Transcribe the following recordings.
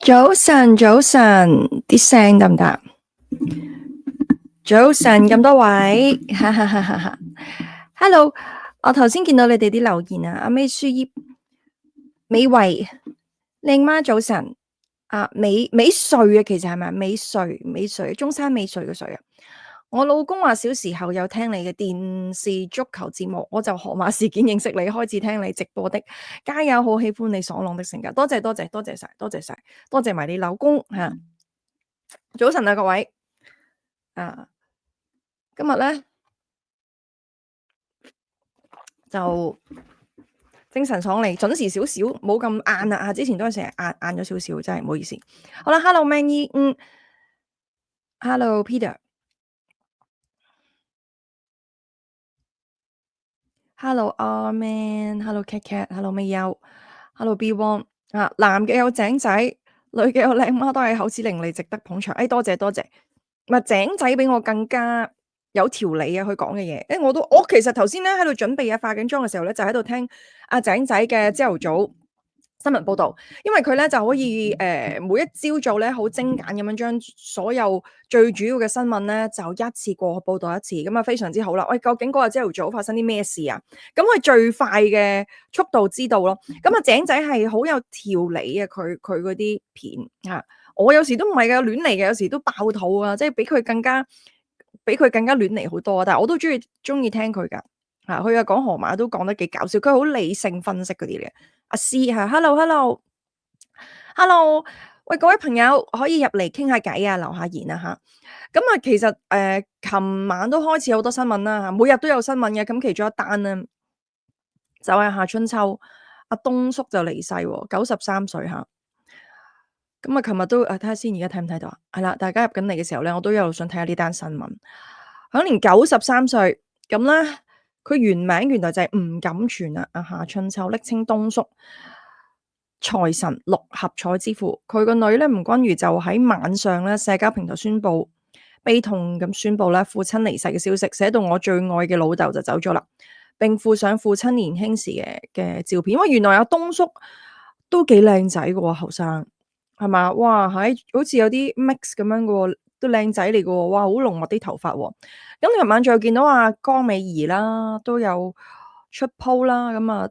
早晨，早晨，啲聲得唔得？早晨，咁多位，哈哈哈哈哈。Hello，我頭先見到你哋啲留言啊，阿 May 書葉、美維、靚媽早晨，美穗啊，其實係咪美穗，中山美穗嘅穗啊？我老公話小時候有聽你嘅電視足球節目，我就河馬事件認識你，開始聽你直播的，加油，好喜歡你爽朗的性格，多謝多謝多謝晒，多謝晒，多謝埋你老公吓。早晨啊，各位啊，今日咧就精神爽利，準時少少，冇咁晏啊！之前都係成日晏咗少少，真係唔好意思。好啦，Hello Manny，Hello Peter，Hello Arman，Hello Cat Cat，Hello 美優，Hello B Wong 啊，男嘅有井仔，女嘅有靚媽，都係口齒伶俐，值得捧場。多謝多謝，咪井仔比我更加有條理啊！佢講嘅嘢，我其實頭先咧喺度準備化緊妝嘅時候咧，就喺度聽阿井仔嘅朝頭早新聞報導，因為佢咧就可以每一朝早咧好精簡咁樣將所有最主要嘅新聞咧就一次過報導一次，咁啊非常之好啦。喂，究竟嗰日朝頭早發生啲咩事啊？咁佢最快嘅速度知道咯。咁啊井仔係好有條理啊，佢嗰啲片嚇。我有時都唔係㗎，亂嚟嘅，有時都爆肚啊，即係比佢更加亂嚟好多啊！但係我都中意聽佢㗎嚇，佢講河馬都講得幾搞笑，佢好理性分析嗰啲嘅。阿 C 嚇，hello，喂，各位朋友可以入嚟傾下偈啊，留下言啊嚇。咁啊，其實琴晚都開始好多新聞啦嚇，每日都有新聞嘅。咁其中一單咧，就係夏春秋阿東叔就離世喎，93歲嚇。咁啊，琴日都睇下先，而家睇唔睇到啊？係啦，大家入緊嚟嘅時候咧，我都一路想睇下呢單新聞。享年93歲，咁咧佢原名原來就係吳錦全啊，夏春秋，昵稱東叔，財神六合彩之父。佢個女咧吳君如就喺晚上咧社交平台宣布悲痛咁宣布咧父親離世嘅消息，寫到我最愛嘅老豆就走咗啦，並附上父親年輕時嘅照片。喂，原來阿東叔都幾靚仔嘅喎，後生。係嘛？哇，好似有啲 mix 咁樣嘅喎，都靚仔嚟嘅喎，哇，好濃密啲頭髮喎。咁琴晚仲有見到阿江美儀啦，都有出 po 啦，咁啊，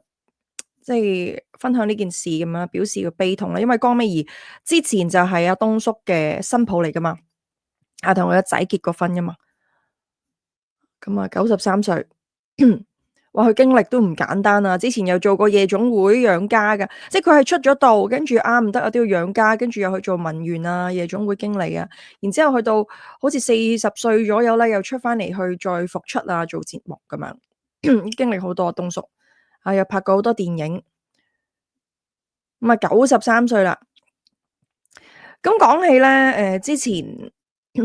即係分享呢件事咁樣，表示個悲痛啦。因為江美儀之前就係阿東叔嘅新抱嚟噶嘛，同佢個仔結過婚噶嘛，咁啊93歲。哇！佢經歷都唔簡單啊！之前又做過夜總會養家㗎，即係佢係出咗道，跟住唔得啊都要養家，跟住又去做文員啊、夜總會經理啊，然之後去到好似40歲左右咧，又出翻嚟去再復出啊，做節目咁樣，經歷好多啊東叔，又拍過好多電影，咁啊93歲啦。咁講起咧，之前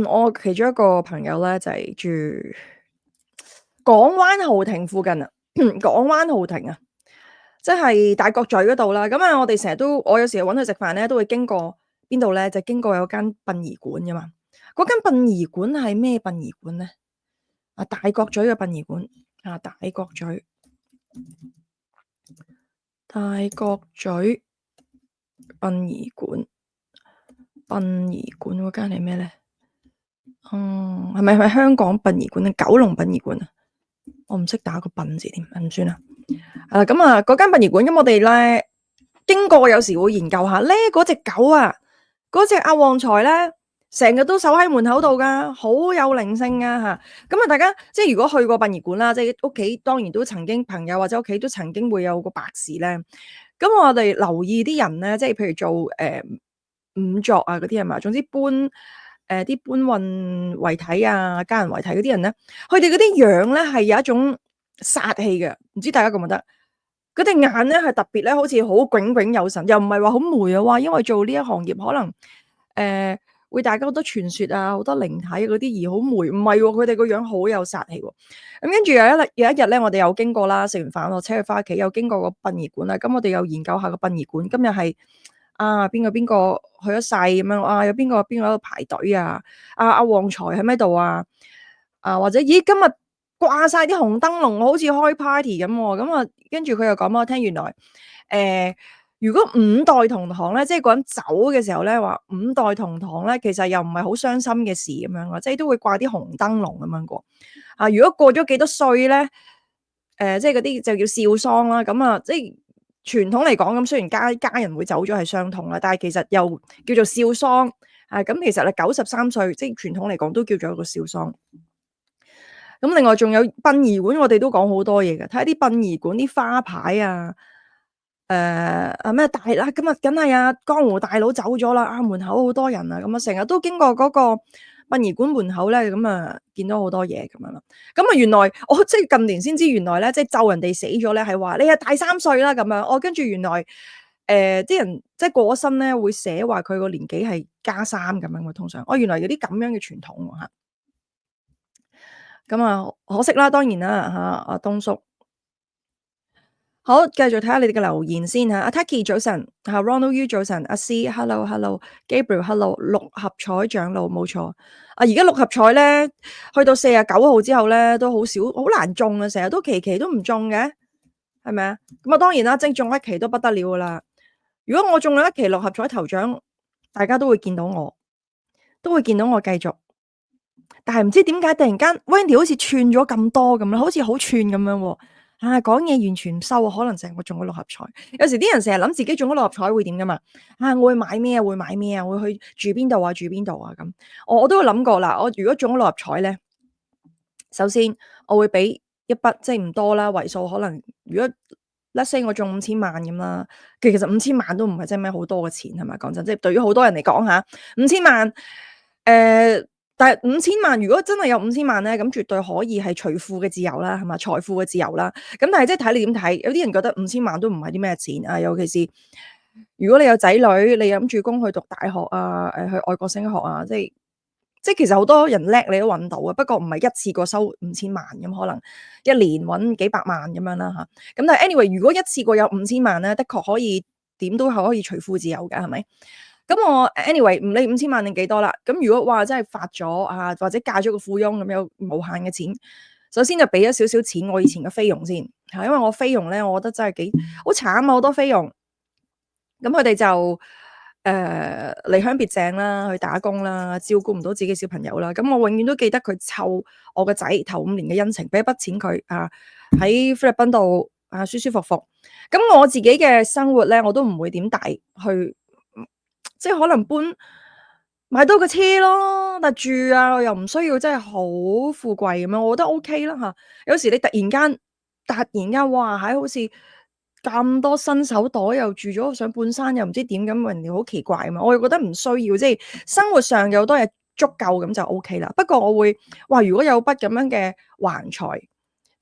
我其中一個朋友咧就係住港灣豪庭附近啊。港灣豪庭啊，即係大角咀嗰度啦。咁啊，我哋成日都，我有時揾佢食飯咧，都會經過邊度咧？就經過有間殯儀館噶嘛。嗰間殯儀館係咩殯儀館咧？大角咀嘅殯儀館大角咀，大角咀殯儀館，殯儀館嗰間係咩咧？係咪香港殯儀館啊？九龍殯儀館啊？我唔識打個殯字添，唔算啦。咁啊，嗰間殯儀館，咁我哋咧經過有時會研究下咧，嗰隻狗啊，嗰隻阿旺財咧，成日都守喺門口度噶，好有靈性噶吓。咁啊，大家即係如果去過殯儀館啦，即係屋企當然都曾經朋友或者屋企都曾經會有個白事咧。咁我哋留意啲人咧，即係譬如做仵作啊嗰啲係嘛，總之搬運遺體啊、家人遺體嗰啲人咧，佢哋嗰啲樣咧係有一種殺氣嘅，唔知大家覺唔覺得？嗰對眼咧係特別咧，好似好炯炯有神，又唔係話好霉啊！哇，因為做呢一行業可能會大家好多傳說啊，好多靈體嗰啲而好霉，唔係喎，佢哋個樣好有殺氣喎。咁跟住有一日咧，我哋又經過啦，食完飯落車去翻屋企，又經過個殯儀館啦。咁我哋又研究下個殯儀館，今日係邊個去咗世咁樣有邊個喺度排隊啊？阿旺財喺咩度啊？或者咦今日掛晒啲紅燈籠，好似開 party 咁喎。咁啊，跟住佢又講俾我聽，原來如果五代同堂咧，即係個人走嘅時候咧，話五代同堂咧，其實又唔係好傷心嘅事咁樣咯，即係都會掛啲紅燈籠咁樣過。啊，如果過咗幾多歲咧，即係嗰啲就叫笑喪啦。咁啊，即係傳統嚟講，咁雖然家人會走咗係傷痛啦，但係其實又叫做笑喪。啊，咁其實你93歲，即係傳統嚟講都叫做一個笑喪。咁另外仲有殯儀館，我哋都講好多嘢嘅，睇下啲殯儀館啲花牌啊。咩大啦，今日梗係啊，江湖大佬走咗啦，啊門口好多人啊，咁啊成日都經過嗰個殯儀館門口咧，咁啊見到好多嘢咁樣啦。咁啊原來我即係近年先知，原來咧即係咒人哋死咗咧，係話你係大3歲啦咁樣。跟住原來啲人即係過咗身咧，會寫話佢個年紀係加3咁樣嘅，通常。原來有啲咁樣嘅傳統喎嚇。咁啊可惜啦，當然啦嚇，阿東叔。好，繼續睇下你哋嘅留言先嚇。阿 Taki 早晨，嚇 Ronald U 早晨，阿 C Hello Hello，Gabriel Hello，六合彩長老冇錯。而家六合彩咧，去到49號之後咧，都好少，好難中啊！成日都期期都唔中嘅，係咪啊？咁啊，當然啦，即係中一期都不得了噶啦。如果我中咗一期六合彩頭獎，大家都會見到我，都會見到我繼續。但係唔知點解突然間 Wendy 好似串咗咁多咁樣，好似好串咁樣喎。講嘢完全唔收啊，可能成個中咗六合彩。有時啲人成日諗自己中咗六合彩會點噶嘛？我會買咩啊？會買咩啊？會去住邊度啊？住邊度啊？咁我都有諗過啦。我如果中咗六合彩咧，首先我會俾一筆即係唔多啦，為數可能如果 let's say 我中5000萬咁啦，其實5000萬都唔係真係咩好多嘅錢係咪？講真，即係對於好多人嚟講嚇，5000萬但係5000萬，如果真係有5000萬咧，咁絕對可以係財富嘅自由啦，係嘛？財富嘅自由啦。咁但係即係睇你點睇，有啲人覺得5000萬都唔係啲咩錢啊，尤其是如果你有仔女，你諗住供去讀大學啊，去外國升學啊，即係其實好多人叻你都揾到嘅，不過唔係一次過收5000萬咁，可能一年揾幾百萬咁樣啦嚇。咁但係 anyway，如果一次過有5000萬咧，的確可以點都係可以財富自由嘅，係咪？咁我 anyway 唔理5000萬定幾多啦，咁如果話真係發咗啊，或者嫁咗個富翁咁有無限嘅錢，首先就俾咗少少錢我以前嘅菲傭先嚇，因為我菲傭咧，我覺得真係幾好慘啊，好多菲傭，咁佢哋就離鄉別井啦，去打工啦，照顧唔到自己小朋友啦，咁我永遠都記得佢湊我個仔頭5年嘅恩情，俾一筆錢佢啊，喺菲律賓度啊舒舒服服，咁我自己嘅生活咧，我都唔會點大去。即係可能買多個車咯，但住啊我又唔需要真係好富貴咁樣，我覺得 OK 啦嚇。有時你突然間哇好似咁多新手袋又住咗上半山又唔知點咁，人哋好奇怪啊嘛。我又覺得唔需要，即係生活上有好多嘢足夠咁就 OK 啦。不過我會如果有筆咁樣嘅橫財。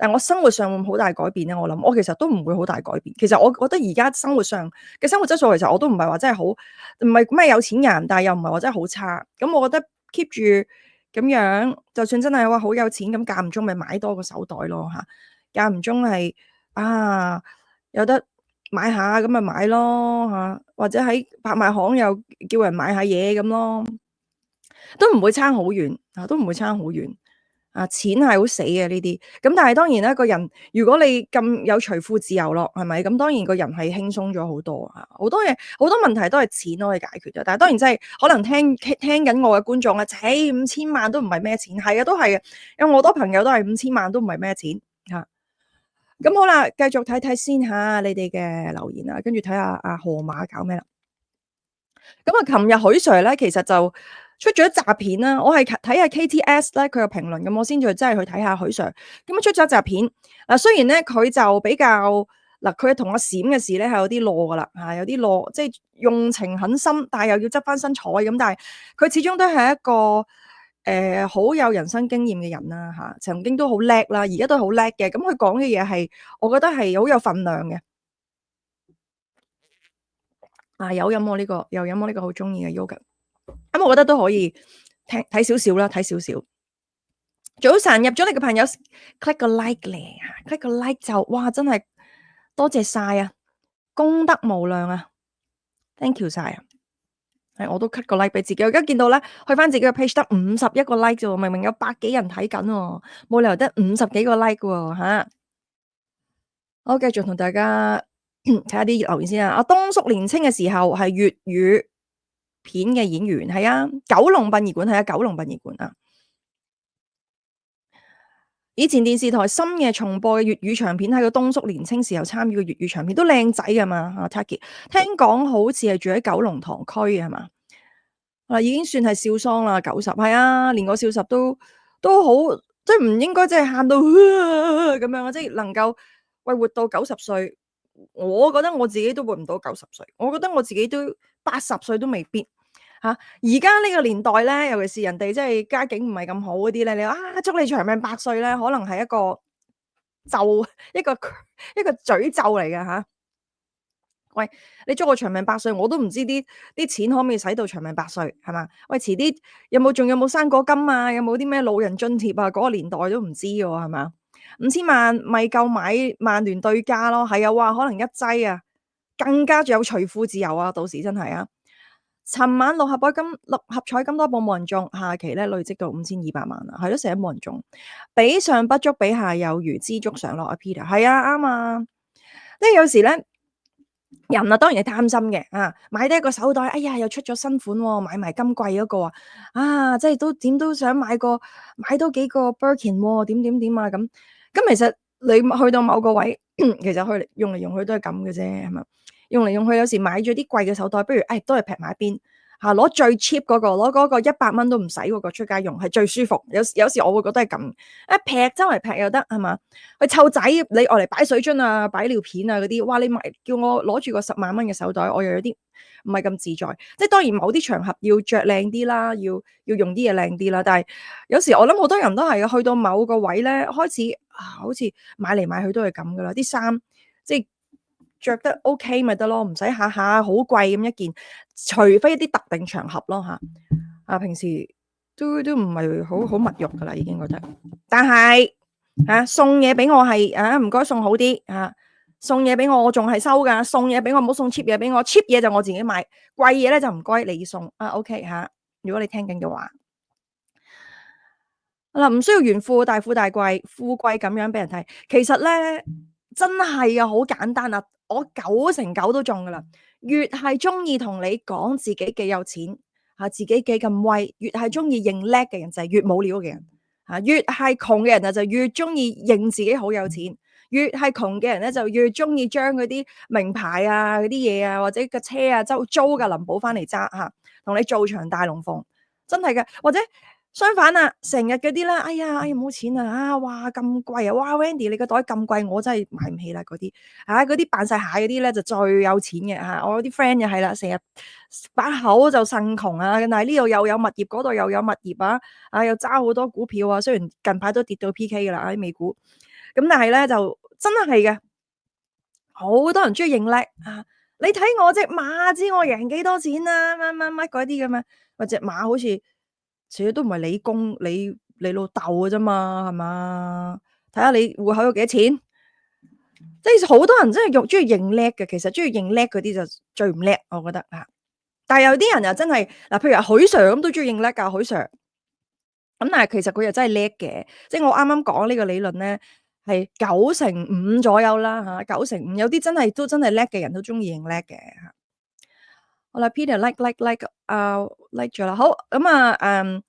但我生活上會唔會好大改變咧？我諗我其實都唔會好大改變。其實我覺得而家生活上嘅生活質素其實我都唔係話真係好，唔係咩有錢人，但係又唔係話真係好差。咁我覺得 keep 住咁樣，就算真係話好有錢咁，間唔中咪買多個手袋咯嚇。間唔中係有得買下咁咪買咯嚇，或者喺拍賣行又叫人買下嘢咁咯，都唔會差好遠都唔會差好遠。錢係好死嘅呢啲，咁但係當然啦，個人如果你咁有財富自由咯，係咪？咁當然個人係輕鬆咗好多好多嘢，好多問題都係錢可以解決嘅。但係當然真係可能聽緊我嘅觀眾啊，5000萬都唔係咩錢，係啊，都係啊，因為我好多朋友都係5000萬都唔係咩錢嚇。咁好啦，繼續睇睇先嚇你哋嘅留言啊，跟住睇下阿河馬搞咩啦。咁啊，琴日許 Sir 咧，其實就出咗一集片啦。我係睇下 KTS 咧，佢有評論咁，我先至真係去睇下許 Sir。咁出咗一集片。雖然咧佢就比較佢同阿閃嘅事咧係有啲囉噶啦嚇，有啲囉，即係用情很深，但係又要執翻身彩咁。但係佢始終都係一個好有人生經驗嘅人啦嚇，曾經都好叻啦，而家都好叻嘅。咁佢講嘅嘢係，我覺得係好有分量嘅。有飲我呢個，又飲我呢個好中意嘅 yogurt。咁我覺得都可以睇少少啦，睇少少。早晨入咗嚟嘅朋友 ，click 個 like 咧，click 個 like 就哇真係多謝晒啊，功德無量啊 ，thank you 晒啊！我都 click 個 like 俾自己，我而家見到咧，去翻自己嘅 page 得51個 like 啫喎，明明有100幾人睇緊喎，冇理由得50幾個 like 喎嚇。好，繼續同大家睇下啲留言先啊。阿東叔年青嘅時候係粵語片嘅演員，係啊，九龍殯儀館係啊，九龍殯儀館啊。以前電視台深夜重播嘅粵語長片，喺個東叔年青時候參與嘅粵語長片都靚仔噶嘛。啊 Taki 聽講好似係住喺九龍塘區係嘛？啊，已經算係少桑啦，90係啊，連個少十都好，即係唔應該即係喊到咁樣啊！即係能夠喂活到90歲，我覺得我自己都活唔到90歲，我覺得我自己都80歲都未必嚇。而家呢個年代咧，尤其是人哋即係家境唔係咁好嗰啲咧，你話啊祝你長命百歲咧，可能係一個咒一個一個詛咒嚟嘅嚇。喂，你祝我長命百歲，我都唔知啲錢可唔可以使到長命百歲，係嘛？喂，遲啲仲有冇生果金啊？有冇啲咩老人津貼啊？嗰個年代都唔知喎，係嘛？5000萬咪夠買曼聯對家咯，係啊，哇，可能一劑啊，更加仲有財富自由啊，到時真係啊！尋晚六合彩金多寶冇人中，下期咧累積到5200萬啦，係咯，成日冇人中，比上不足，比下有餘，知足常樂啊 Peter，係啊，啱啊，即係有時咧。人啊，當然係貪心嘅啊！買得一個手袋，哎呀，又出咗新款喎，買埋金貴嗰個啊！即係都點都想買多幾個 Birkin 喎，點啊咁。咁其實你去到某個位，其實用嚟用去都係咁嘅啫，係嘛？用嚟用去有時買咗啲貴嘅手袋，不如都係劈埋一邊。攞最 cheap 嗰個，攞嗰個100蚊都唔使嗰個出街用，係最舒服。有時我會覺得係咁，劈周圍劈又得係嘛？去湊仔，你愛嚟擺水樽啊、擺尿片啊嗰啲，哇！你叫我攞住個10萬蚊嘅手袋，我又有啲唔係咁自在。即係當然某啲場合要着靚啲啦，要用啲嘢靚啲啦。但係有時我諗好多人都係去到某個位咧，開始好似買嚟買去都係咁噶啦，啲衫即係。着得 OK 咪得咯，唔使下下好貴咁一件，除非一啲特定場合咯嚇。平時都唔係好物欲噶啦，已經覺得。但係送嘢俾我係唔該送好啲送嘢俾我仲係收噶，送嘢俾我唔好送 cheap 嘢俾我，cheap 嘢就我自己買，貴嘢咧就唔該你送OK 如果你聽緊嘅話，嗱唔需要炫富大富大貴，富貴咁樣俾人睇，其實咧真係好簡單啊！我9成9都中噶啦，越係中意同你講自己幾有錢自己幾咁威，越係中意認叻嘅人就係越冇料嘅人越係窮嘅人就越中意認自己好有錢，越係窮嘅人咧就越中意將嗰啲名牌嗰啲嘢或者個車租個林寶翻嚟揸同你做場大龍鳳，真係嘅，或者。相反成日嗰啲咧，哎呀冇錢哇咁貴哇 Wendy 你個袋咁貴，我真係買唔起啦嗰啲，嗰啲扮晒蟹嗰啲咧就最有錢嘅我啲 friend 又係啦，成日把口就呻窮但係呢度又有物業，嗰度又有物業又揸好多股票雖然近排都跌到 PK 噶啦啲美股，咁但係咧就真係嘅，好多人中意認叻你睇我隻馬知我贏幾多錢乜嗰啲咁啊，或隻馬好似。自己都唔係你供你老豆嘅啫嘛，係嘛？睇下你戶口有幾多錢，即係好多人真係中意認叻嘅，其實中意認叻嗰啲就最唔叻，我覺得但係有啲人又真係譬如許 Sir 咁都中意認叻噶，許 Sir。咁但係其實佢又真係叻嘅，即係我啱啱講呢個理論咧，係9成5左右啦9成5，有啲都真係叻嘅人都中意認叻嘅好啦 ，Peter like 咗啦，好咁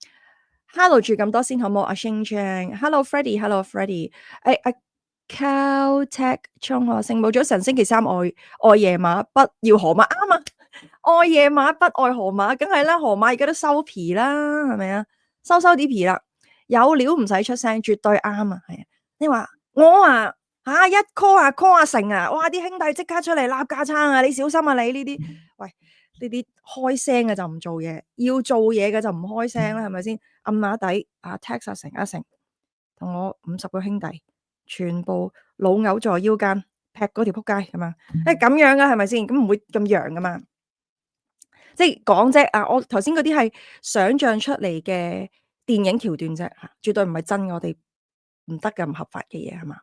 hello 住咁多先好冇？阿 Shing Chang，hello Freddie，hello Freddie，阿 Caltech 衝學聖母早晨，星期三愛夜馬不要河馬啱愛夜馬不愛河馬，梗係啦，河馬而家都收皮啦，係咪收啲皮啦，有料唔使出聲，絕對啱係你話我一 call 阿成哇啲兄弟即刻出嚟立架撐你小心你呢啲，喂。呢啲開聲嘅就唔做嘢，要做嘢嘅就唔開聲啦，係咪先？暗下底text 阿成同我50個兄弟，全部老牛在腰間，劈嗰條撲街咁咁樣噶係咪先？咁唔會咁揚噶嘛？即係講啫我頭先嗰啲係想像出嚟嘅電影橋段啫絕對唔係真，我哋唔得嘅唔合法嘅嘢係嘛？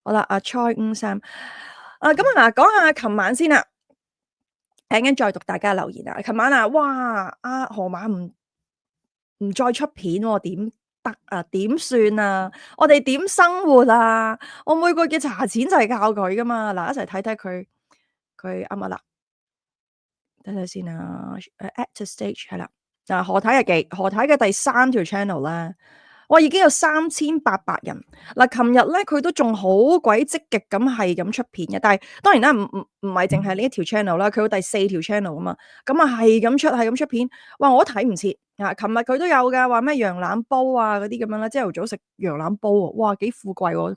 好啦，阿 Choi 53咁講下琴晚先啦。等緊再讀大家留言琴晚哇河馬唔再出片點得點算我哋點生活我每個月查錢就係靠佢噶嘛，嗱一齊睇睇佢佢啱啦。等陣先啊，at the stage 係啦。嗱，何太嘅第3條 channel 咧，哇已經有3800人。嗱，琴日咧佢都仲好鬼積極咁係咁出片嘅，但係當然啦，唔係淨係呢一條 channel 啦，佢有第4條 channel 啊嘛，咁啊係咁出片，哇我都睇唔切啊！琴日佢都有㗎，話咩羊腩煲啊嗰啲咁樣啦，朝頭早食羊腩煲喎，哇幾富貴喎，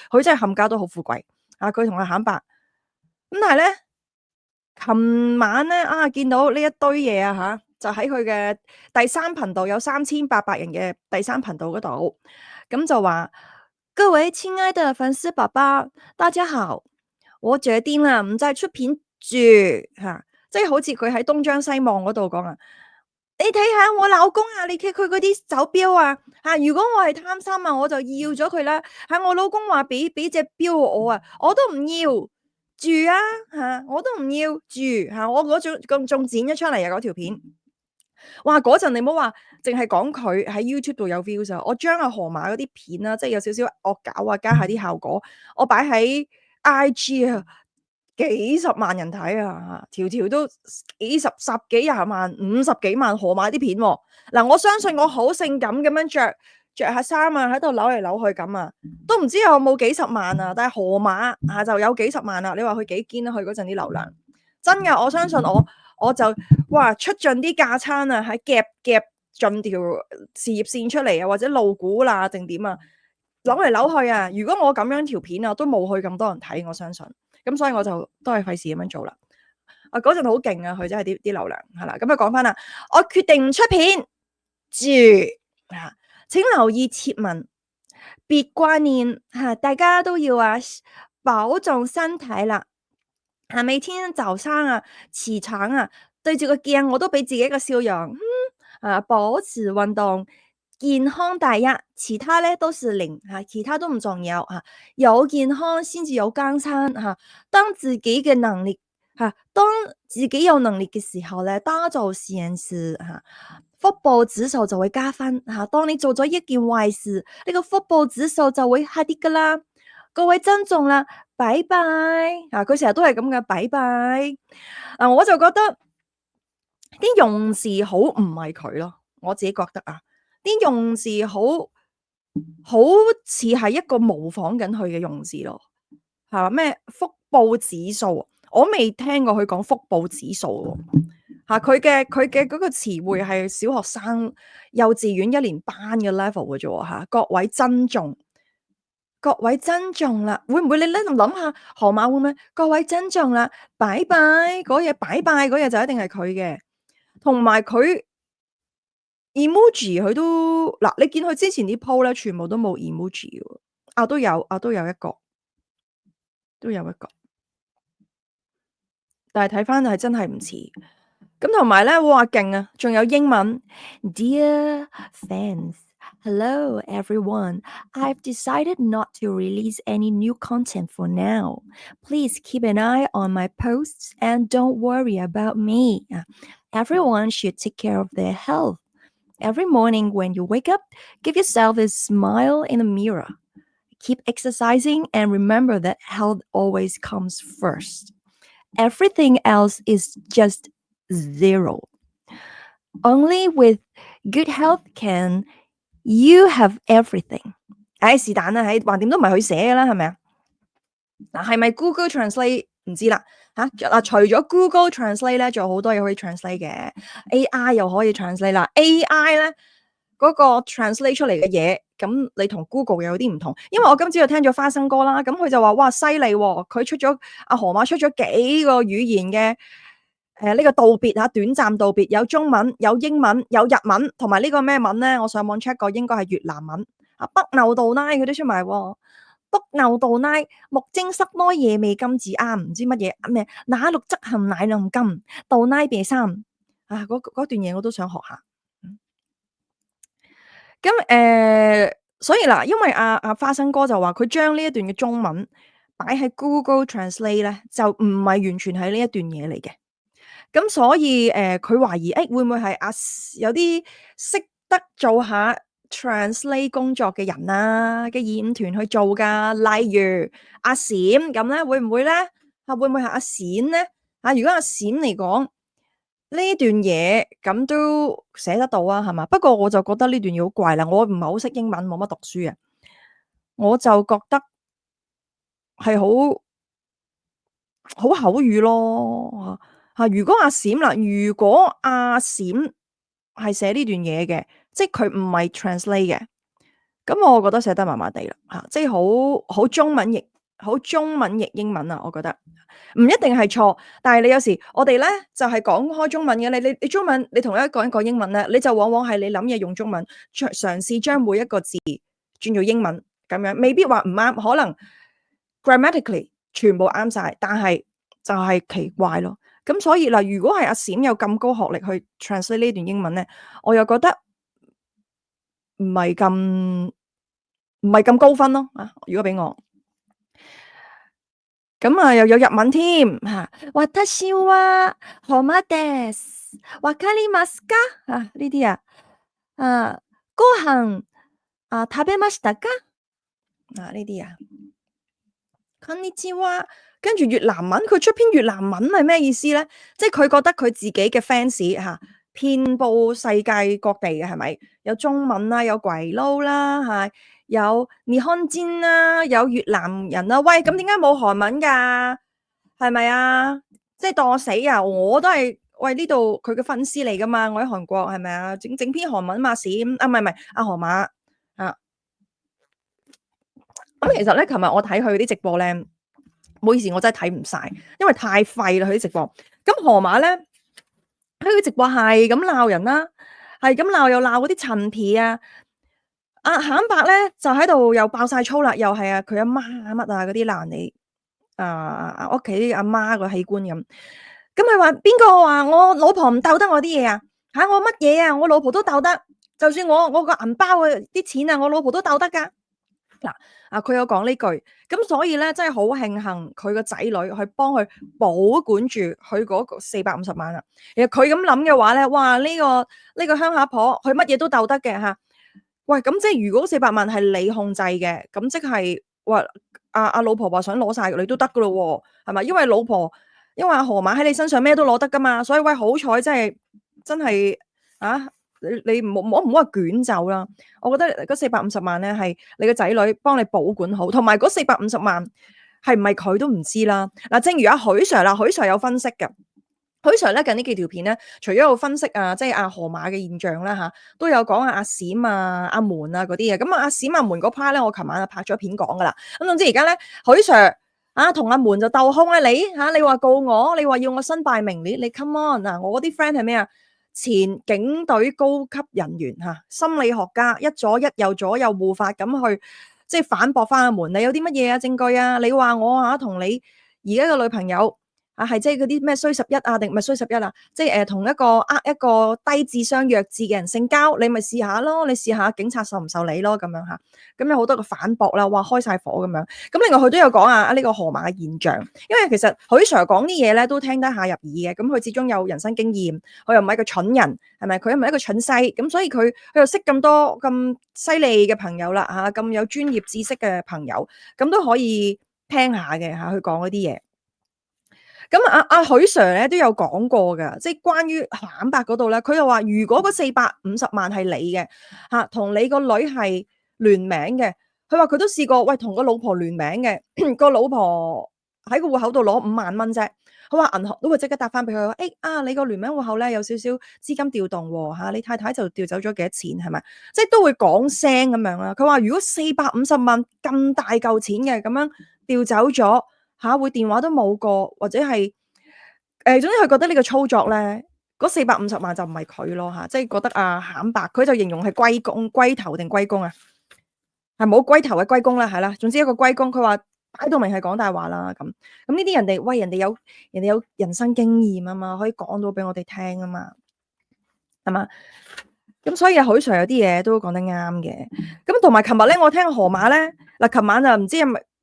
佢真係冚家都好富貴啊！佢同阿顯伯咁，但係咧。琴晚咧見到呢一堆嘢就喺佢嘅第3頻道有3800人嘅第3頻道嗰度，咁就話各位親愛的粉絲爸爸，大家好，我決定啦，唔再出片住即係好似佢喺東張西望嗰度講啊，你睇下我老公啊，你睇佢嗰啲手錶啊如果我係貪心啊，我就要咗佢啦我老公話俾隻錶我啊，我都唔要。住我都唔要住我嗰種仲剪咗出嚟嗰條片，哇！嗰陣你唔好話，淨係講佢喺 YouTube 度有 views 我將阿河馬嗰啲片啦，即係有少少惡搞加下啲效果，我擺喺 IG 幾十萬人睇條條都十幾廿萬、50幾萬河馬啲片嗱，我相信我好性感咁樣着下衫喺度扭嚟扭去咁都唔知有冇幾十萬但係河馬就有幾十萬啦。你話佢幾堅佢嗰陣啲流量真嘅，我相信我就哇出盡啲架撐喺夾盡條事業線出嚟或者露股啦定點扭嚟扭去如果我咁樣條片都冇去咁多人睇，我相信咁，所以我就都係費事咁樣做啦。嗰陣好勁佢真係啲流量係啦。咁講翻啦，我決定唔出片住請留意貼文，別掛念大家都要保重身體啦。每天早上起床對住個鏡我都俾自己一個笑容，保持運動，健康第一，其他咧都是零其他都唔重要有健康先至有江山當自己嘅能力當自己有能力嘅時候咧，多做善事福報指數就會加分當你做咗一件壞事，呢個福報指數就會下跌噶啦。各位珍重啦，拜拜佢成日都係咁嘅，拜拜我就覺得啲用字好唔係佢咯，我自己覺得啲用字好似係一個模仿緊佢嘅用字咯，咩福報指數，我未聽過佢講福報指數佢嘅嗰個詞彙係小學生幼稚園1年班嘅 level 嘅啫各位珍重啦，會唔會你咧諗下河馬會唔會各位珍重啦，拜拜嗰日拜拜嗰日就一定係佢嘅，同埋佢 emoji 佢都嗱，你見佢之前啲 po 咧全部都冇 emoji 都有一個，但係睇翻係真係唔似。咁同埋咧，哇勁仲有英文 Dear fans, hello everyone. I've decided not to release any new content for now. Please keep an eye on my posts and don't worry about me. Everyone should take care of their health. Every morning when you wake up, give yourself a smile in the mirror. Keep exercising and remember that health always comes first. Everything else is just zero. Only with good health can you have everything. 是但啦，橫掂都唔係佢寫嘅啦，係咪係咪 Google Translate 唔知啦除咗 Google Translate 咧，仲有好多嘢可以 translate 嘅 AI 又可以 translate 啦。AI 咧嗰個 translate 出嚟嘅嘢，咁你同 Google 又有啲唔同。因為我今朝又聽咗花生哥啦，咁佢就話哇犀利喎，佢出咗河馬出咗幾個語言嘅呢個道別短暫道別，有中文、有英文、有日文，同埋呢個咩文咧？我上網 check 過，應該係越南文北牛道拉佢都出埋喎。北牛道拉木精塞多夜未金字啱，唔知乜嘢咩？那六則含奶量金道拉別三嗰段嘢我都想學下。咁所以嗱，因為阿花生哥就話佢將呢一段嘅中文擺喺 Google Translate 咧，就唔係完全係呢一段嘢嚟嘅。咁所以佢懷疑會唔會係有啲識得做下 translate 工作嘅人嘅演團去做㗎？例如阿閃咁咧，會唔會咧？會唔會係阿閃咧？如果阿閃嚟講呢段嘢咁都寫得到啊，係嘛？不過我就覺得呢段嘢好怪啦，我唔係好識英文，冇乜讀書啊，我就覺得係好口語咯，如果阿閃啦，如果阿閃係寫呢段嘢嘅，即係佢唔係 translate 嘅，咁我覺得寫得麻麻地啦，即係好中文譯英文啊，我覺得唔一定係錯，但係你有時我哋咧就係講開中文嘅，你中文你同一個人講英文咧，你就往往係你諗嘢用中文，嘗試將每一個字轉做英文咁樣，未必話唔啱，可能 grammatically 全部啱晒，但係就係奇怪咯。咁所以嗱，如果係阿閃有咁高學歷去 translate 呢段英文咧，我又覺得唔係咁唔係咁高分咯如果俾我。咁又有日文添嚇，私は浜です。わかりますか？呢啲ご飯食べましたか？呢啲こんにちは，跟住越南文，佢出篇越南文係咩意思咧？即係佢覺得佢自己嘅 fans 遍佈世界各地嘅係咪？有中文啦，有鬼佬啦有尼康煎啦，有越南人啦。喂，咁點解冇韓文㗎？係咪啊？即係當我死啊！我都係喂呢度佢嘅粉絲嚟㗎嘛，我喺韓國係咪啊？整篇韓文嘛閃唔係阿河馬咁其實咧，琴日我睇佢啲直播咧，唔好意思，我真係睇唔晒，因為太廢啦佢啲直播。咁河馬咧，佢啲直播係咁鬧人啦，係咁鬧又鬧嗰啲陳皮啊。阿肯伯咧就喺度又爆晒粗啦，又係佢阿媽乜嗰啲鬧你屋企阿媽個器官咁。咁佢話邊個話我老婆唔鬥得我啲嘢啊？我乜嘢啊？我老婆都鬥得，就算我個銀包啲錢啊，我老婆都鬥得㗎。嗱，佢有講呢句，咁所以咧，真係好慶幸佢個仔女去幫佢保管住佢嗰個450萬啊！其實佢咁諗嘅話咧，哇！呢個鄉下婆，佢乜嘢都鬥得嘅嚇。喂，咁即係如果400萬係你控制嘅，咁即係話阿老婆話想攞晒你都得噶咯喎，係咪？因為阿河馬喺你身上咩都攞得噶嘛，所以喂好彩真係你唔好話捲走啦，我覺得嗰450萬咧係你個仔女幫你保管好，同埋嗰450萬係唔係佢都唔知啦。嗱，正如阿許 Sir 啦，許 Sir 有分析嘅，許 Sir 咧近呢幾條片咧，除咗有分析即係阿河馬嘅現象啦都有講阿閃阿門嗰啲嘢。咁阿閃阿門嗰 part 咧，我琴晚拍咗片講噶啦。咁總之而家咧，許 Sir 同阿門就鬥兇啊！你話告我，你話要我身敗名裂，你 come on 我啲 friend 係咩啊？前警隊高級人員心理學家，一左一右左右護法咁去，即係反駁翻阿門。你有啲乜嘢證據啊？你話我同你而家嘅女朋友係即係嗰啲咩衰11定唔係衰11即係同一個低智商弱智嘅人性交，你咪試下咯，你試下警察受唔受理咯咁樣嚇。咁有好多個反駁啦，哇開晒火咁樣。咁另外佢都有講呢個河馬嘅現象，因為其實許 Sir 講啲嘢咧都聽得下入耳嘅。咁佢始終有人生經驗，佢又唔係一個蠢人，係咪？佢又唔係一個蠢西，咁所以佢又識咁多咁犀利嘅朋友啦咁有專業知識嘅朋友，咁都可以聽下嘅佢講嗰啲嘢。咁阿許 Sir 咧都有講過㗎，即係關於坦白嗰度咧，佢又話如果嗰450萬係你嘅同你個女係聯名嘅，佢話佢都試過，喂同個老婆聯名嘅，個老婆喺個戶口度攞5萬蚊啫，佢話銀行都會即刻答翻俾佢，你個聯名戶口咧有少少資金調動喎你太太就調走咗幾多錢係咪？即係都會講聲咁樣啦。佢話如果450萬咁大嚿錢嘅咁樣調走咗。會電話都冇過，或者係總之佢覺得呢個操作咧，嗰450萬就唔係佢咯即係覺得慘白，佢就形容係龜頭定龜公係冇龜頭嘅龜公啦，係啦，總之一個龜公，佢話擺到明係講大話啦咁。咁呢啲人哋有人生經驗啊嘛，可以講到俾我哋聽啊嘛，係嘛？咁所以許 Sir 有啲嘢都講得啱嘅。咁同埋琴日咧，我聽河馬咧琴晚就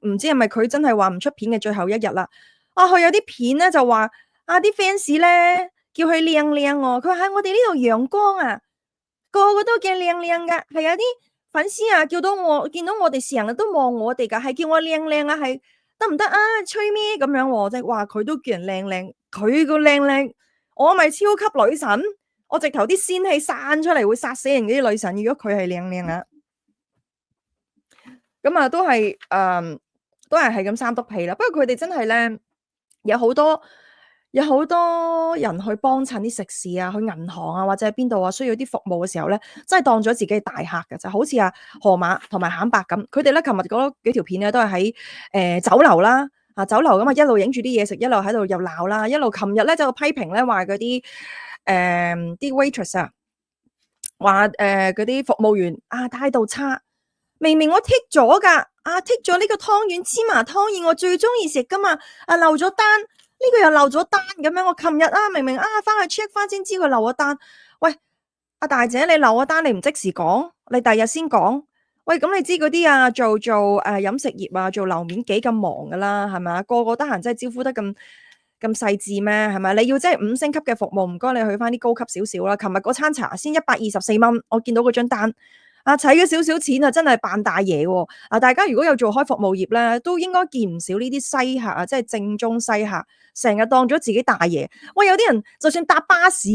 唔知係咪佢真係話唔出片嘅最後一日啦？佢有啲片咧就話啲 fans 咧叫佢靚靚喎，佢話喺我哋呢度陽光個個都叫靚靚噶，係有啲粉絲見到我哋成日都望我哋噶，係叫我靚靚係得唔得吹咩咁樣喎？即係話佢都叫人靚靚，佢個靚靚，我咪超級女神，我直頭啲仙氣散出嚟會殺死人嗰啲女神。如果佢係靚靚啊，咁啊都係都係咁三篤屁啦。不過佢哋真係咧，有好多人去幫襯啲食肆啊，去銀行啊或者係邊度啊需要啲服務嘅時候咧，真係當咗自己係大客嘅，就好似河馬同埋橙白咁。佢哋咧琴日嗰幾條片咧都係喺酒樓啦。酒樓咁啊，一路影住啲嘢食，一路喺度又鬧啦，一路琴日咧就批評咧話嗰啲啲 waitress 啊，話嗰啲服務員態度差，明明我剔咗噶，剔咗呢個湯圓芝麻湯圓，我最中意食噶嘛，漏咗單，呢個又漏咗單咁樣，我琴日明明翻去 check 翻先知佢漏咗單，喂，大姐你漏咗單你唔即時講，你第日先講。喂，咁你知嗰啲做飲食業做樓面幾咁忙噶啦，係咪啊？個個得閒真係招呼得咁細緻咩？係咪？你要真係5星級嘅服務，唔該你去翻啲高級少少啦。琴日嗰餐茶先124蚊，我見到嗰張單，使咗少少錢真係扮大嘢喎。大家如果有做開服務業咧，都應該見唔少呢啲西客即係正宗西客，成日當咗自己大爺。喂，有啲人就算搭巴士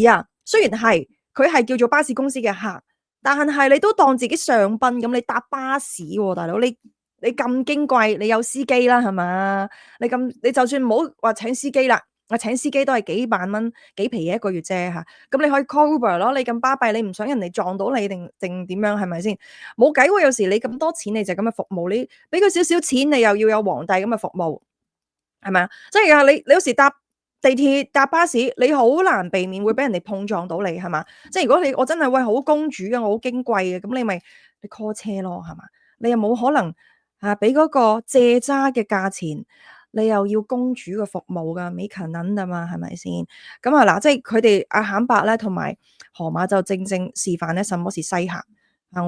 雖然佢係叫做巴士公司嘅客。但係你都當自己上賓咁，你搭巴士喎，大佬，你咁矜貴，你有司機啦，係嘛？你就算唔好話請司機啦，請司機都係幾萬蚊幾皮嘢一個月啫嚇。咁你可以 call Uber 咯，你咁巴閉，你唔想人哋撞到你定點樣係咪先？冇計喎，有時你咁多錢你就咁嘅服務，你俾佢少少錢，你又要有皇帝咁嘅服務，係咪啊？即係你有時搭地鐵搭巴士，你好難避免會俾人哋碰撞到你，係嘛？即係如果我真係喂好公主嘅，我好矜貴嘅，咁你 call 車咯，係嘛？你又冇可能俾嗰個借渣嘅價錢，你又要公主嘅服務噶，美強撚啊嘛，係咪先？咁嗱，即係佢哋肯白咧，同埋河馬就正示範咧，什麼是西客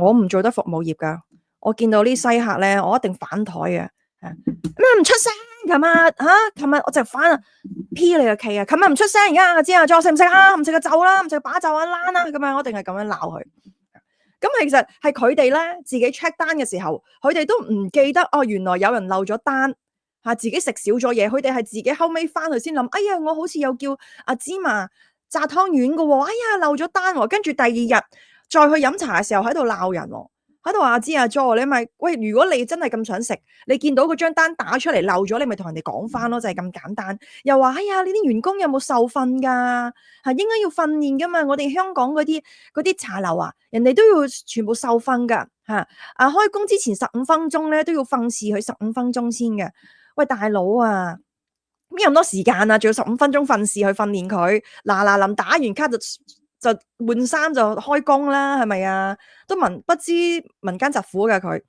我唔做得服務業噶，我見到啲西客咧，我一定反台嘅。咩唔出聲？琴日我就反P 你個 K 琴日唔出聲，而家知再食唔食唔食就走啦，唔食就把就躝啦，咁樣我一定係咁樣鬧佢。咁其實係佢哋咧自己 check 單嘅時候，佢哋都唔記得原來有人漏咗單自己食少咗嘢，佢哋係自己後尾翻去先諗，哎呀，我好似有叫芝麻炸湯圓嘅喎，哎呀漏咗單喎，跟住第二日再去飲茶嘅時候喺度鬧人喎。喺度話知Jo，你咪喂，如果你真係咁想食，你見到嗰張單打出嚟漏咗，你咪同人哋講翻咯，就係咁簡單。又話哎呀，你啲員工有冇受訓㗎？應該要訓練㗎嘛。我哋香港嗰啲茶樓人哋都要全部受訓㗎開工之前15分鐘咧都要訓示佢15分鐘先嘅。喂，大佬邊有咁多時間仲要15分鐘訓示去訓練佢？嗱臨打完卡就換衫就開工啦，係咪啊？都不知民間疾苦㗎佢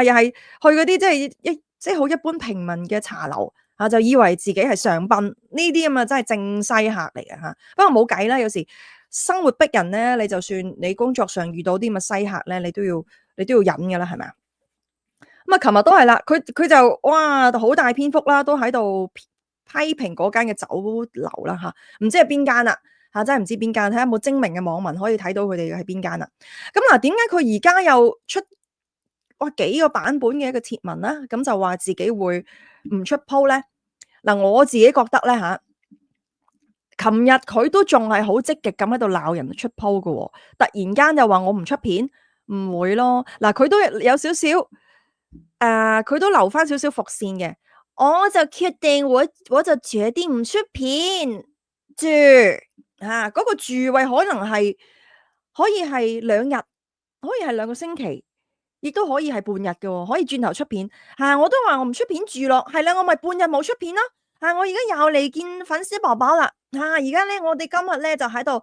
又係去嗰啲即係好一般平民嘅茶樓就以為自己係上賓，呢啲咁真係正西客嚟嘅。不過冇計啦，有時生活逼人咧，你就算你工作上遇到啲咁嘅西客咧，你都要忍㗎啦，係咪啊？咁琴日都係啦，佢就哇好大篇幅啦，都喺度批評嗰間嘅酒樓啦唔知係邊間啦。真係唔知邊間，睇下有冇精明嘅網民可以睇到佢哋係邊間啦。咁點解佢而家又出幾個版本嘅一個貼文啦？咁就話自己會唔出 po 咧？我自己覺得咧琴日佢都仲係好積極咁喺度鬧人出 po 嘅喎，突然間又話我唔出片，唔會咯。佢都有少少佢都留翻少少伏線嘅。我就決定我就決定唔出片住。嗰個住位可能係可以係2日，可以係2個星期，亦都可以係半日嘅，可以轉頭出片。我都話我唔出片住咯，係啦，我咪半日冇出片咯。我而家又嚟見粉絲寶寶啦。而家咧，我哋今日咧就喺度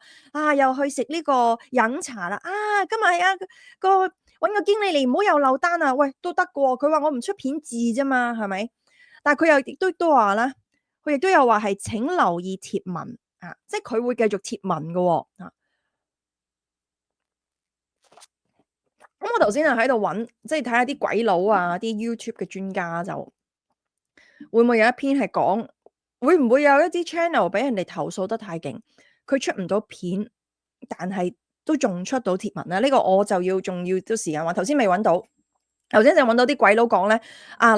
又去食呢個飲茶啦。今日係搵個經理嚟，唔好又漏單啊。喂，都得嘅喎，佢話我唔出片字啫嘛，係咪？但係佢又亦都話啦，佢亦都有話係請留意貼文。即係佢會繼續貼文嘅喎。咁我頭先喺度揾，即係睇下啲鬼佬啲 YouTube 嘅專家就會唔會有一篇係講，會唔會有一啲 channel 俾人哋投訴得太勁，佢出唔到片，但係都仲出到貼文咧？呢個我就仲要都時間話，頭先未揾到。頭先就揾到啲鬼佬講咧，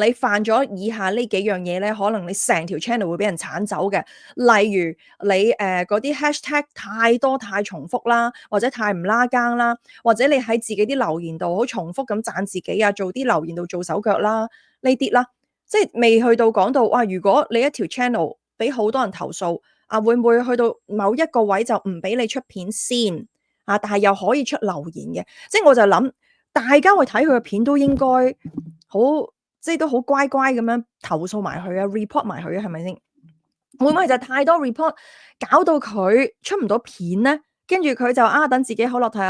你犯咗以下呢幾樣嘢咧，可能你成條 channel 會俾人剷走嘅。例如你嗰啲 hashtag 太多太重複啦，或者太唔拉更啦，或者你喺自己啲留言度好重複咁讚自己啊，做啲留言度做手腳啦，呢啲啦，即係未去到講到哇，如果你一條 channel 俾好多人投訴，會唔會去到某一個位就唔俾你出片先？但係又可以出留言嘅，即係我就諗。大家去睇佢嘅片都應該好，即係都好乖乖咁樣投訴埋佢啊，report 埋佢啊，係咪先？會唔會就係太多 report，搞到佢出唔到片咧？跟住佢就等自己好落睇下